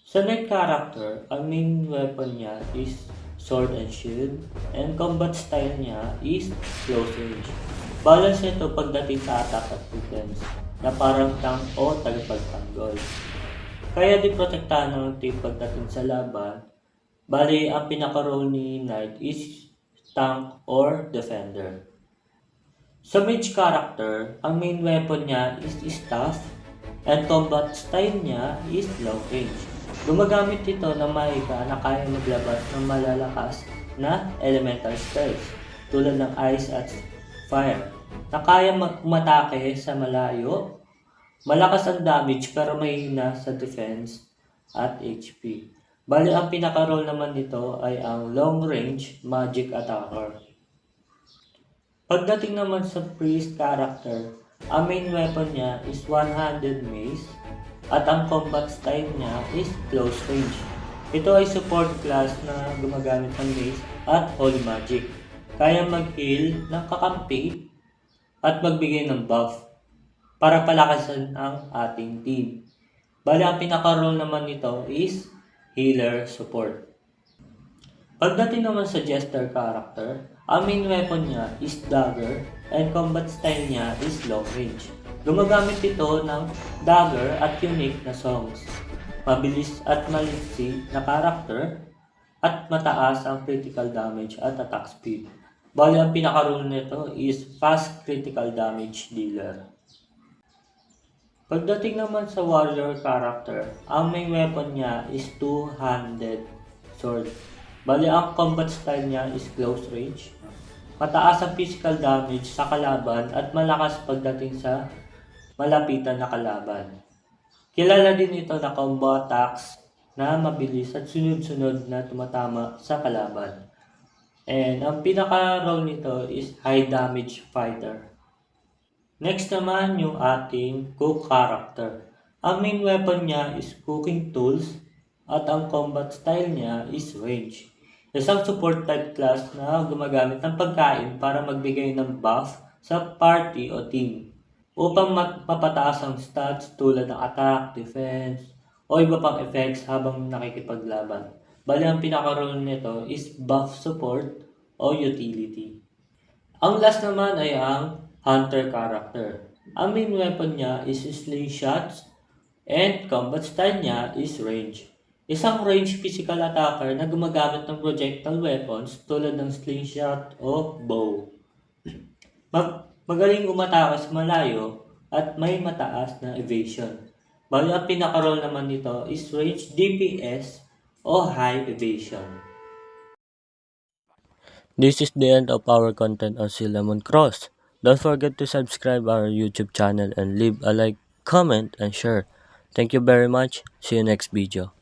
Sa knight character, ang main weapon niya is sword and shield, and combat style niya is close range. Balance nito pagdating sa attack at defense, na parang tank o tagapagtanggol. Kaya di protektahan ng team pagdating sa laban. Bali, ang pinaka-role ni knight is tank or defender. Sa mage character, ang main weapon niya is staff, and combat style niya is long range. Gumagamit ito ng mahika na kaya maglabas ng malalakas na elemental spells tulad ng ice at fire na kaya umatake sa malayo. Malakas ang damage pero mahina sa defense at HP. Bali ang pinaka-role naman nito ay ang long range magic attacker. Pagdating naman sa priest character, ang main weapon niya is one-handed mace at ang combat style niya is close range. Ito ay support class na gumagamit ng mace at holy magic. Kaya mag-heal ng kakampi at magbigay ng buff para palakasan ang ating team. Bali ang pinaka-role naman nito is healer support. Pagdating naman sa jester character, ang main weapon niya is dagger and combat style niya is long range. Gumagamit ito ng dagger at unique na songs. Mabilis at maliksi na character at mataas ang critical damage at attack speed. Bali ang pinaka-role nito is fast critical damage dealer. Pagdating naman sa warrior character, ang main weapon niya is two-handed sword. Bali ang combat style niya is close range. Mataas ang physical damage sa kalaban at malakas pagdating sa malapitan na kalaban. Kilala din ito na combo attacks na mabilis at sunod-sunod na tumatama sa kalaban. And ang pinaka-role nito is high damage fighter. Next naman yung ating cook character. Ang main weapon niya is cooking tools at ang combat style niya is range. Isang support type class na gumagamit ng pagkain para magbigay ng buff sa party o team upang mapataas ang stats tulad ng attack, defense, o iba pang effects habang nakikipaglaban. Bali ang pinaka-role nito is buff support o utility. Ang last naman ay ang hunter character. Ang main weapon niya is slingshots and combat style niya is range. Isang range physical attacker na gumagamit ng projectile weapons tulad ng slingshot o bow. Magaling umatake sa malayo at may mataas na evasion. Bali ang pinaka-role naman nito is range DPS o high evasion. This is the end of our content on Cinnamon Cross. Don't forget to subscribe our YouTube channel and leave a like, comment, and share. Thank you very much. See you next video.